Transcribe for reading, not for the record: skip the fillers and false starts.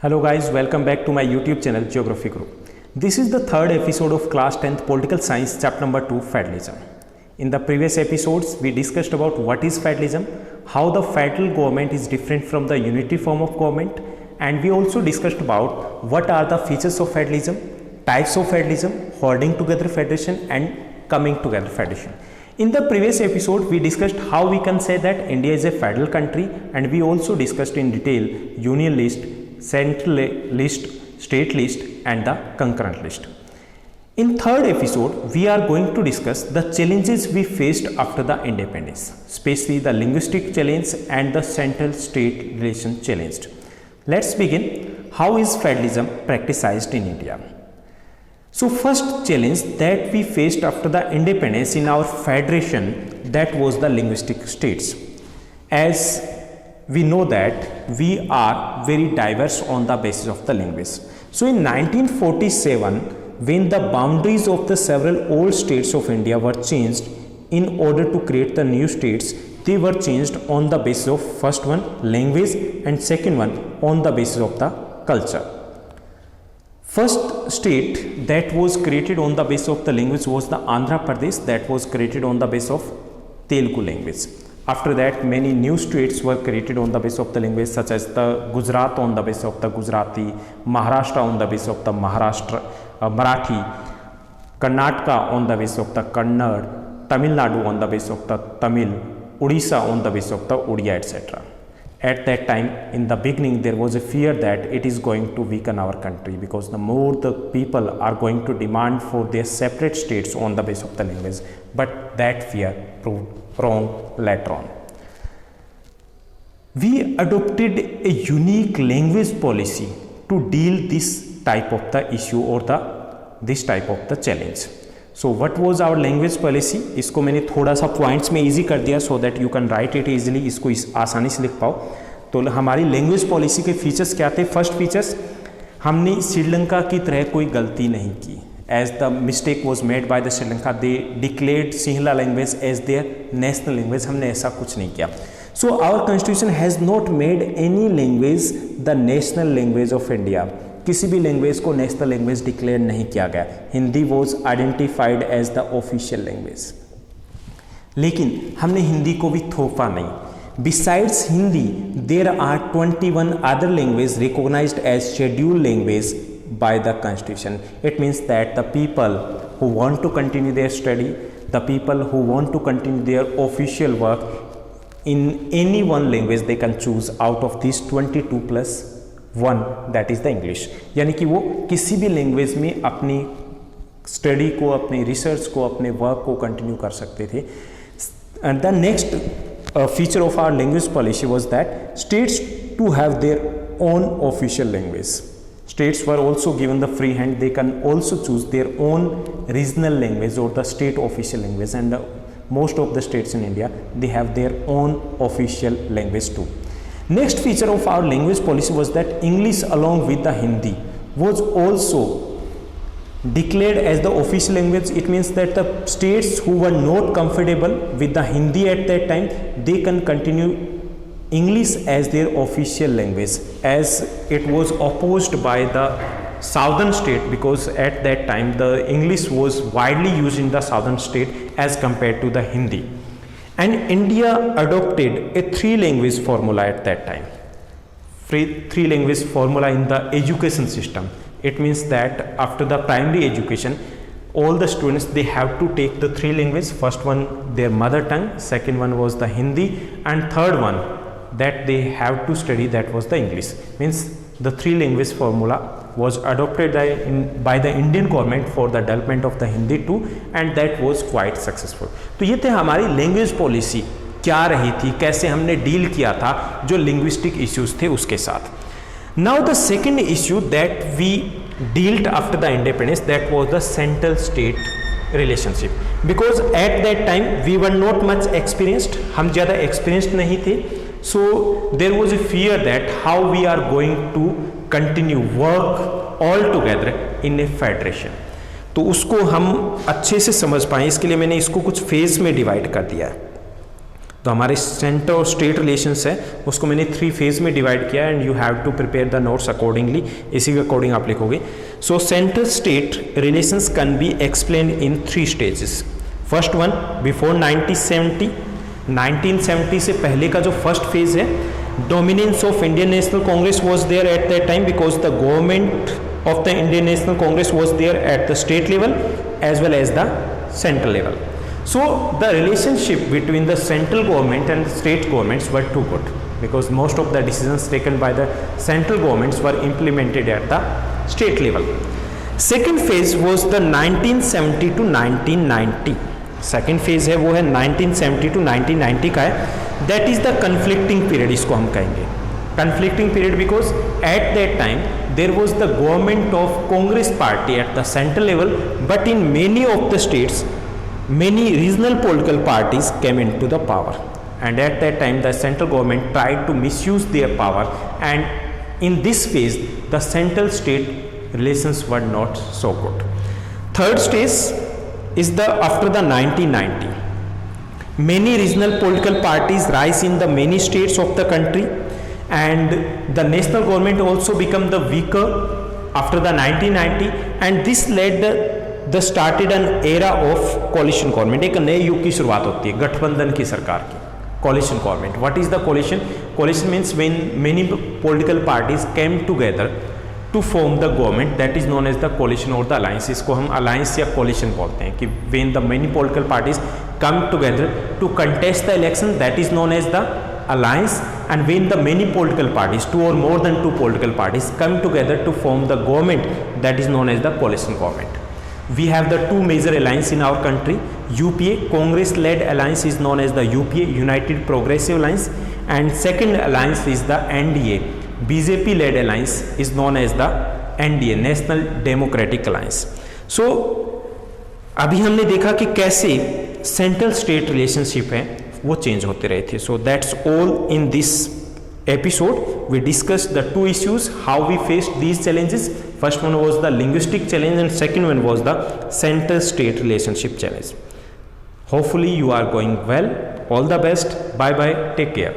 Hello guys, welcome back to my YouTube channel Geography Group. This is the third episode of class 10th Political Science chapter number 2 Federalism. In the previous episodes we discussed about what is federalism, how the federal government is different from the unitary form of government, and we also discussed about what are the features of federalism, types of federalism, holding together federation and coming together federation. In the previous episode we discussed how we can say that India is a federal country, and we also discussed in detail union list, central list, state list and the concurrent list. In third episode we are going to discuss the challenges we faced after the independence, especially the linguistic challenge and the central state relation challenge. Let's begin. How is federalism practiced in India? So first challenge that we faced after the independence in our federation, that was the linguistic states. As we know that we are very diverse on the basis of the language. So in 1947, when the boundaries of the several old states of India were changed in order to create the new states, they were changed on the basis of first one language and second one on the basis of the culture. First state that was created on the basis of the language was the Andhra Pradesh, that was created on the basis of Telugu language. After that, many new states were created on the basis of the language, such as the Gujarat on the basis of the Gujarati, Maharashtra on the basis of the Marathi, Karnataka on the basis of the Kannada, Tamil Nadu on the basis of the Tamil, Odisha on the basis of the Odia, etc. At that time, in the beginning, there was a fear that it is going to weaken our country, because the more the people are going to demand for their separate states on the basis of the language, but that fear proved wrong later on. We adopted a unique language policy to deal this type of the issue or this type of the challenge. So what was our language policy? इसको मैंने थोड़ा सा points में easy कर दिया so that you can write it easily, इसको आसानी से लिख पाओ. तो हमारी लैंग्वेज पॉलिसी के फीचर्स क्या थे? फर्स्ट फीचर्स, हमने श्रीलंका की तरह कोई गलती नहीं की. As the mistake was made by the Sri Lanka, they declared Sinhala language as their national language. हमने ऐसा कुछ नहीं किया. So our constitution has not made any language the national language of India. किसी भी लैंग्वेज को national language declare नहीं किया गया. Hindi was identified as the official language. लेकिन हमने हिंदी को भी थोपा नहीं. Besides Hindi there are 21 other language recognised as scheduled language by the constitution. It means that the people who want to continue their study, the people who want to continue their official work in any one language, they can choose out of these 22 plus 1, that is the English. यानी कि वो किसी भी language में अपनी study को, अपनी research को, अपने वर्क को कंटिन्यू कर सकते थे. And the next feature of our language policy was that states to have their own official language. States were also given the free hand. They can also choose their own regional language or the state official language, and most of the states in India, they have their own official language too. Next feature of our language policy was that English along with the Hindi was also declared as the official language. It means that the states who were not comfortable with the Hindi at that time, they can continue English as their official language, as it was opposed by the southern state, because at that time the English was widely used in the southern state as compared to the Hindi. And India adopted a 3-language formula at that time. 3-language formula in the education system. It means that after the primary education, all the students, they have to take the 3 languages. First one their mother tongue, second one was the Hindi, and third one that they have to study, that was the English. Means the 3-language formula was adopted by the Indian government for the development of the Hindi too, and that was quite successful. तो ये थे हमारी language policy क्या रही थी, कैसे हमने deal किया था जो लिंग्विस्टिक इश्यूज थे उसके साथ. Now the second issue that we dealt after the independence, that was the central state relationship, because at that time we were not much experienced. हम ज़्यादा experienced नहीं थे. So there was a fear that how we are going to continue work all together in a federation. तो उसको हम अच्छे से समझ पाएँ, इसके लिए मैंने इसको कुछ फेज में डिवाइड कर दिया है. तो हमारे सेंटर और स्टेट रिलेशंस है उसको मैंने 3 फेज में डिवाइड किया and you have to prepare the notes accordingly, इसी के अकॉर्डिंग आप लिखोगे. So centre state relations can be explain in 3 stages. First one before 1970. 1970 से पहले का जो फर्स्ट फेज है, dominance of Indian National Congress was there at that time because the government of the Indian National Congress was there at the state level as well as the central level. So the relationship between the central government and state governments were too good because most of the decisions taken by the central governments were implemented at the state level. Second phase was the 1970 to 1990. Second phase है वो है 1970 to 1990 का है. That is the conflicting period, इसको हम कहेंगे conflicting period because at that time there was the government of Congress party at the central level, but in many of the states many regional political parties came into the power, and at that time the central government tried to misuse their power, and in this phase the central state relations were not so good. Third stage is the after the 1990. Many regional political parties rise in the many states of the country, and the national government also become the weaker after the 1990, and this led the started an era of coalition government. एक नए युग की शुरुआत होती है गठबंधन की सरकार की. coalition government. What is the coalition? Coalition means when many political parties came together to form the government, that is known as the coalition or the alliance. इसको हम alliance या coalition बोलते हैं कि when the many political parties come together to contest the election, that is known as the alliance. And when the many political parties, 2 or more than 2 political parties come together to form the government, that is known as the coalition government. We have the 2 major alliance in our country. UPA, Congress led alliance, is known as the UPA, United Progressive Alliance, and second alliance is the NDA, BJP led alliance, is known as the NDA, National Democratic Alliance. So अभी हमने देखा कि कैसे central state relationship है वो change होते रहे थे. So that's all in this episode. We discussed the 2 issues, how we faced these challenges. First one was the linguistic challenge and second one was the center state relationship challenge. Hopefully you are going well. All the best. Bye bye. Take care.